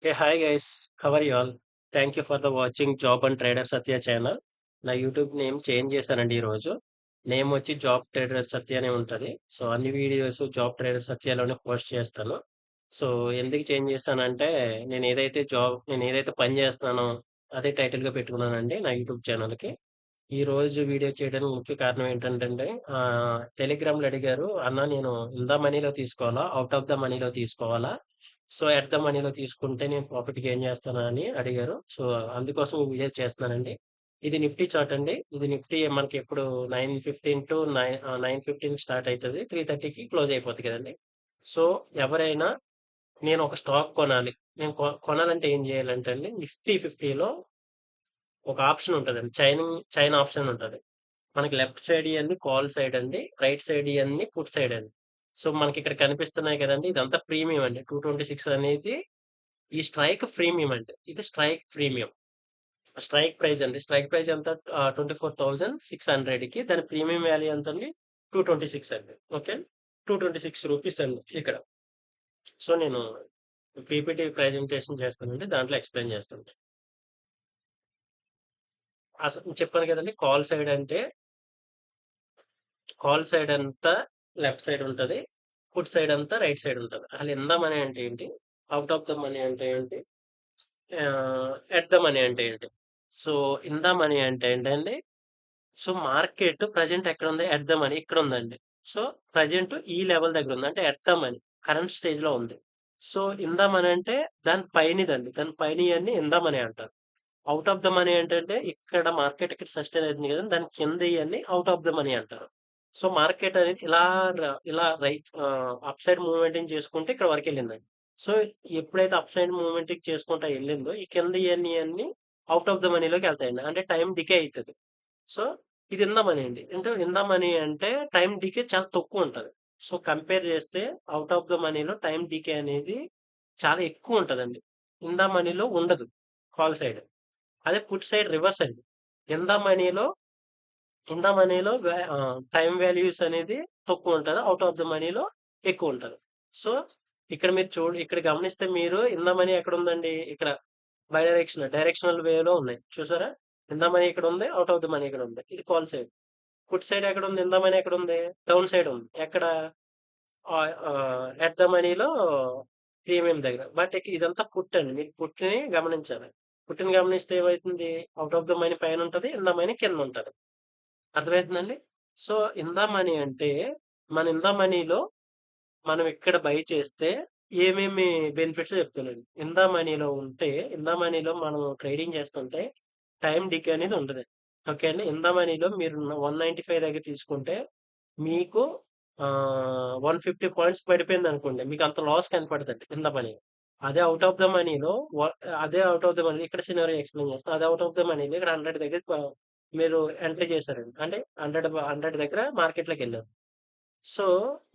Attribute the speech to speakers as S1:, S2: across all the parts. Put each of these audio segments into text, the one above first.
S1: Hey, hi guys. How are you all? Thank you for the watching job and trader Satya channel. నా YouTube name change చేశానండి ఈరోజు. Name వచ్చి job trader సత్య అనే ఉంటుంది. So అన్ని videos job trader సత్యలోనే post చేస్తాను. So ఎందుకు change చేశానంటే నేను ఏదైతే పని చేస్తున్నానో అదే టైటిల్గా పెట్టుకున్నానండి నా యూట్యూబ్ ఛానల్కి. ఈ రోజు వీడియో చేయడానికి ముఖ్య కారణం ఏంటంటే టెలిగ్రామ్లో అడిగారు, అన్న నేను ఇన్ ద మనీలో తీసుకోవాలా, అవుట్ ఆఫ్ ద మనీలో తీసుకోవాలా, సో ఎట్ ద మనీలో తీసుకుంటే నేను ప్రాఫిట్ గెయిన్ చేస్తానా అని అడిగారు. సో అందుకోసం ఈ వీడియో చేస్తున్నానండి. ఇది నిఫ్టీ చార్ట్ అండి. ఇది నిఫ్టీ మనకి ఎప్పుడు 9:15 టు 9:15 స్టార్ట్ అవుతుంది, 3:30కి క్లోజ్ అయిపోతుంది కదండి. సో ఎవరైనా నేను ఒక స్టాక్ కొనాలి, నేను కొనాలంటే ఏం చేయాలంటే అండి, నిఫ్టీ 50లో ఒక ఆప్షన్ ఉంటదండి. చైన్ ఆప్షన్ ఉంటది. మనకి లెఫ్ట్ సైడ్ ఇయన్నీ కాల్ సైడ్ అండి. రైట్ సైడ్ ఇయన్నీ పుట్ సైడ్ అండి. సో మనకిక్కడ కనిపిస్తున్నాయి కదండీ! ఇదంతా ప్రీమియం అండి. 226 అనేది ఈ స్ట్రైక్ ప్రీమియం అండి. ఇది స్ట్రైక్ ప్రీమియం. స్ట్రైక్ ప్రైస్ అండి. స్ట్రైక్ ప్రైస్ ఎంత 24,600కి దాని ప్రీమియం వాల్యూ ఎంతండి? 226 అండి. ఓకే. 226 రూపీస్ అండి ఇక్కడ. సో నేను పీపీటీ ప్రెజెంటేషన్ చేస్తానండి. దాంట్లో ఎక్స్‌ప్లెయిన్ చేస్తాను. చెప్పాను కదండీ! కాల్ సైడ్ అంతా లెఫ్ట్ సైడ్ ఉంటది. పుట్ సైడ్ అంతా రైట్ సైడ్ ఉంటది. అసలు ఇన్ ద మనీ అంటే ఏంటి? ఔట్ ఆఫ్ ద మనీ అంటే ఏంటి? ఎట్ ద మనీ అంటే ఏంటి? సో, ఇన్ ద మనీ అంటే ఏంటండి? సో, మార్కెట్ ప్రెజెంట్ ఎక్కడుంది? ఎట్ ద మనీ ఇక్కడుందండి. సో, ప్రెజెంట్ ఈ లెవెల్ దగ్గరుంది. అంటే ఎట్ ద మనీ కరెంట్ స్టేజ్‌లో ఉంది. సో, ఇన్ ద మనీ అంటే దాని పైనిదండి. దాని పైనియన్ని ఇన్ ద మనీ అంటారు. ఔట్ ఆఫ్ ద మనీ ఏంటంటే ఇక్కడ మార్కెట్ ఇక్కడ సస్టైన్ అవుతుంది కదండీ! దాని కిందయన్ని ఔట్ ఆఫ్ ద మనీ అంటారు. సో, మార్కెట్ అనేది ఇలా అప్ సైడ్ మూవ్‌మెంటింగ్ చేసుకుంటే ఇక్కడ వరకెళ్ళిందండి. సో, ఎప్పుడైతే అప్ సైడ్ మూవ్‌మెంటింగ్ చేసుకుంటా ఎళ్ళిందో ఈ కిందయన్ని ఔట్ ఆఫ్ ద మనీలోకెళ్తాయండి. అంటే టైమ్ డికే అయితది. సో, ఇది ఇన్ ద మనీ అండి. ఇన్ ద మనీ అంటే టైమ్ డికే చాలా తక్కువుంటది. సో, కంపేర్ చేస్తే ఔట్ ఆఫ్ ద మనీలో టైమ్ డికే అనేది చాలా ఎక్కువుంటదండి. ఇన్ ద మనీలో ఉండదు కాల్ సైడ్. అదే పుట్ సైడ్ రివర్స్ అండి. ఇన్ ద మనీలో టైమ్ వాల్యూస్ అనేది తక్కువుంటది. ఔట్ ఆఫ్ ద మనీలో ఎక్కువుంటది. సో, ఇక్కడ గమనిస్తే మీరు ఇన్ ద మనీ ఎక్కడుందండి? ఇక్కడ డైరెక్షనల్ వేలో ఉన్నాయి. చూసారా? ఇన్ ద మనీ ఇక్కడుంది. ఔట్ ఆఫ్ ద మనీ ఇక్కడుంది. ఇది కాల్ సైడ్. పుట్ సైడ్ ఎక్కడుంది? ఇన్ ద మనీ ఎక్కడుంది? డౌన్ సైడ్ ఉంది. ఎక్కడ? ఎట్ ద మనీలో ప్రీమియం దగ్గర. బట్ ఇదంతా పుట్ అండి. మీరు పుట్‌ని గమనించాలి. పుట్‌ని గమనిస్తే ఏమైతుంది? ఔట్ ఆఫ్ ద మనీ పైనుంటది. ఇన్ ద మనీ కిందుంటది. అర్థమైతుందండి? సో, ఇన్ ద మనీ అంటే ఇన్ ద మనీలో మనం ఇక్కడ బై చేస్తే ఏమేమి బెనిఫిట్సో చెప్తానండి. ఇన్ ద మనీలో మనం ట్రేడింగ్ చేస్తుంటే టైమ్ డికే అనేది ఉండదు. ఓకే అండి. ఇన్ ద మనీలో మీరు 195 దగ్గర తీసుకుంటే మీకు 150 పాయింట్స్ పడిపోయిందనుకోండి. మీకంత లాస్ కనపడదండి ఇన్ ద మనీ. అదే ఔట్ ఆఫ్ ద మనీలో వ అదే ఔట్ ఆఫ్ ద మనీ ఇక్కడ సినారియో ఎక్స్‌ప్లెయిన్ చేస్తాను. అదే ఔట్ ఆఫ్ ద మనీలో ఇక్కడ 100 దగ్గర మీరు ఎంట్రీ చేశారండి. అంటే 100 దగ్గర మార్కెట్‌లోకెళ్లారు. సో,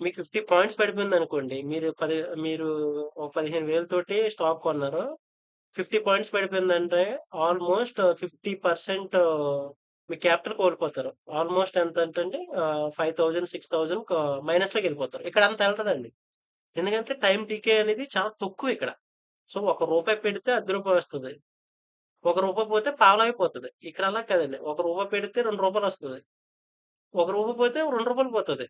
S1: మీకు 50 పాయింట్స్ పడిపోయిందనుకోండి. మీరు ఒక 15,000 తోటి స్టాక్ కొన్నారు. 50 పాయింట్స్ పడిపోయిందంటే ఆల్‌మోస్ట్ 50% మీ క్యాపిటల్ కోల్పోతారు. ఆల్‌మోస్ట్ ఎంతంటండి 5,000, 6,000 మైనస్‌లోకెళ్ళిపోతారు. ఇక్కడ అంత ఎళ్ళదండి. ఎందుకంటే టైమ్ డీకే అనేది చాలా తక్కువిక్కడ. సో, రూపాయి పెడితే రూ. 10 వస్తది. రూపాయి పోతే పావలాగా పోతది. ఇక్కడ అలా కాదండి. రూపాయి పెడితే రూ. 2 వస్తది. రూపాయి పోతే రూ. 2 పోతది.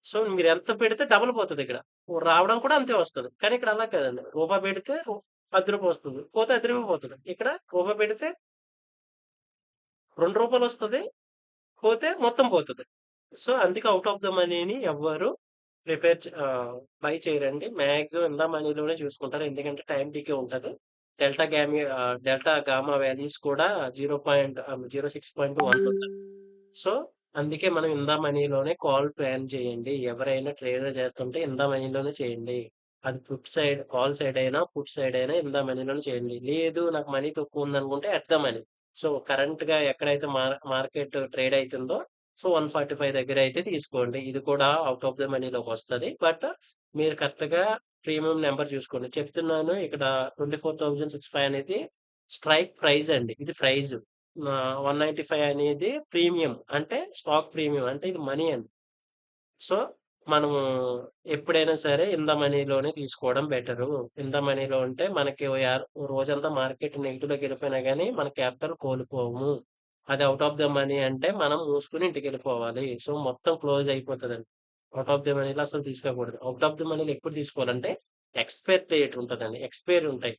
S1: సో, మీరెంత పెడితే డబుల్ పోతదిక్కడ. రావడం కూడా అంతే వస్తది. కానీ ఇక్కడ అలా కాదండి. రూపాయి పెడితే రూ. 10 వస్తది. పోతే రూ. 10 పోతది. ఇక్కడ రూపాయి పెడితే రూ. 2 వస్తది. పోతే మొత్తం పోతది. సో, అందుకే ఔట్ ఆఫ్ ద మనీని ఎవ్వరు బై చేయరండి. మాక్సిమం ఇన్ ద మనీలోనే చూసుకుంటారు. ఎందుకంటే టైమ్ డీకే ఉంటది. డెల్టా గామా వాల్యూస్ కూడా 06.1 ఉంటది. సో, అందుకే మనం ఇన్ ద మనీలోనే కాల్ ప్లాన్ చేయండి. ఎవరైనా ట్రేడర్ చేస్తుంటే ఇన్ ద మనీలోనే చేయండి. అది కాల్ సైడ్ అయినా, పుట్ సైడ్ అయినా ఇన్ ద మనీలోనే చేయండి. లేదు నాకు మనీ తక్కువుందనుకుంటే ఎట్ ద మనీ. సో, కరెంట్‌గా ఎక్కడైతే మార్కెట్ ట్రేడ్ అయితుందో సో, 145 దగ్గరైతే తీసుకోండి. ఇది కూడా ఔట్ ఆఫ్ ద మనీలోకొస్తది. బట్ మీరు కరెక్ట్‌గా ప్రీమియం నంబర్ చూసుకోండి. చెప్తున్నాను ఇక్కడ 24,065 అనేది స్ట్రైక్ ప్రైస్ అండి. ఇది ప్రైస్. 195 అనేది ప్రీమియం. అంటే స్టాక్ ప్రీమియం. అంటే ఇది మనీ అండి. సో, మనము ఎప్పుడైనా సరే ఇన్ ద మనీలోనే తీసుకోవడం బెటరు. ఇన్ ద మనీలో ఉంటే మనకి రోజంతా మార్కెట్ నెగెటివ్‌లోకెళ్ళిపోయినా గానీ, మన క్యాపిటల్ కోల్పోము. అది ఔట్ ఆఫ్ ద మనీ అంటే మనం మూసుకొని ఇంటికెళ్ళిపోవాలి. సో, మొత్తం క్లోజ్ అయిపోతదండి. ఔట్ ఆఫ్ ది మనీలో అసలు తీసుకోకూడదు. ఔట్ ఆఫ్ ది మనీలో ఎప్పుడు తీసుకోవాలంటే, ఎక్స్‌పైర్ డేట్ ఉంటదండి. ఎక్స్‌పైర్ ఉంటాయి.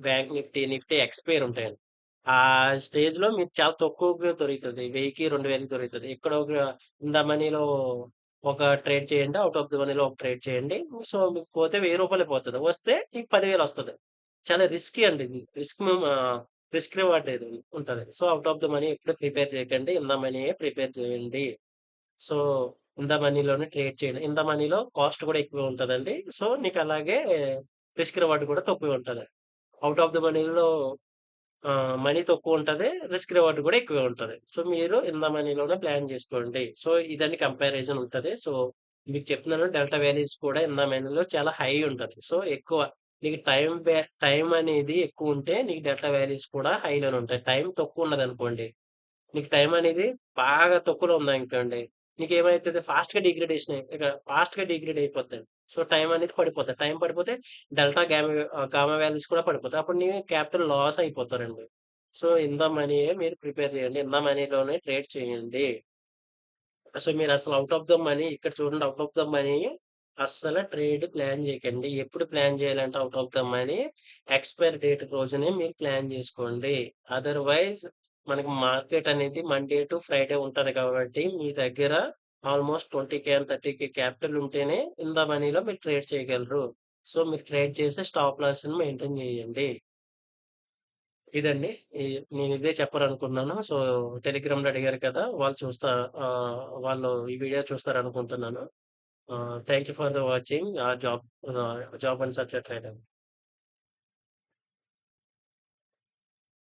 S1: బ్యాంక్ నిఫ్టీ ఎక్స్‌పైర్ ఉంటాయండి. ఆ స్టేజ్‌లో మీకు చాలా తక్కువగా దొరుకుతది. 1000కి, 2000కి దొరుకుతది. ఇక్కడ ఒక ఇన్ ద మనీలో ఒక ట్రేడ్ చేయండి. ఔట్ ఆఫ్ ది మనీలో ఒక ట్రేడ్ చేయండి. సో, మీకు పోతే రూ. 1000 పోతది. వస్తే మీకు 10,000 వస్తది. చాలా రిస్కీ అండి ఇది. రిస్క్ రివార్డ్ ఇది ఉంటది. So, out of the money ఎప్పుడు ప్రిపేర్ చేయకండి. ఇన్ ద మనీయే ప్రిపేర్ చేయండి. సో, ఇన్ ద మనీలోనే ట్రేడ్ చేయండి. ఇన్ ద మనీలో కాస్ట్ కూడా ఎక్కువే ఉంటదండి. సో, నీకలాగే రిస్క్ రివార్డ్ కూడా తక్కువే ఉంటది. ఔట్ ఆఫ్ ది మనీలో మనీ తక్కువుంటది. రిస్క్ రివార్డ్ కూడా ఎక్కువే ఉంటది. సో, మీరు ఇన్ ద మనీలోనే ప్లాన్ జేసుకోండి. సో, ఇదని కంపారిజన్ ఉంటది. సో, మీకు చెప్తున్నాను డెల్టా వాల్యూస్ కూడా ఇన్ ద మనీలో చాలా హై ఉంటది. సో, ఎక్కువ నీకు టైమ్ అనేది ఎక్కువుంటే నీకు డెల్టా వాల్యూస్ కూడా హైలోనే ఉంటాయి. టైమ్ తక్కువున్నదనుకోండి నీకు టైం అనేది బాగా తక్కువలో ఉందనుకోండి. నీకేమైతది ఫాస్ట్‌గా డిగ్రేడ్ అయిపోద్దండి. సో, టైం అనేది పడిపోతది. టైం పడిపోతే గామా వాల్యూస్ కూడా పడిపోతాయి. అప్పుడు నీ క్యాపిటల్ లాస్ అయిపోతారండి. సో, ఇన్ ద మనీయే మీరు ప్రిపేర్ చేయండి. ఇన్ ద మనీలోనే ట్రేడ్ చేయండి. సో, మీరసలు ఔట్ ఆఫ్ ద మనీ ఇక్కడ చూడండి ఔట్ ఆఫ్ ద మనీ అస్సల ట్రేడ్ ప్లాన్ చేయకండి. ఎప్పుడు ప్లాన్ చేయాలంటే out of the money expire date రోజునే మీరు ప్లాన్ జేసుకోండి. అదర్‌వైజ్ మనకి మార్కెట్ అనేది మండే టు ఫ్రైడే ఉంటది కాబట్టి మీ దగ్గర ఆల్‌మోస్ట్ 20,000 అండ్ 30,000 క్యాపిటల్ ఉంటేనే ఇన్ ద మనీలో మీరు ట్రేడ్ చేయగలరు. సో, మీరు ట్రేడ్ చేసే స్టాప్ లాస్‌ని మెయింటైన్ చేయండి. ఇదండి. ఈ నేనిదే చెప్పాలనుకున్నాను. సో, టెలిగ్రామ్‌లో అడిగారు కదా! వాళ్ళు ఈ వీడియో చూస్తారనుకుంటున్నాను. Thank you for the watching job and search trainer.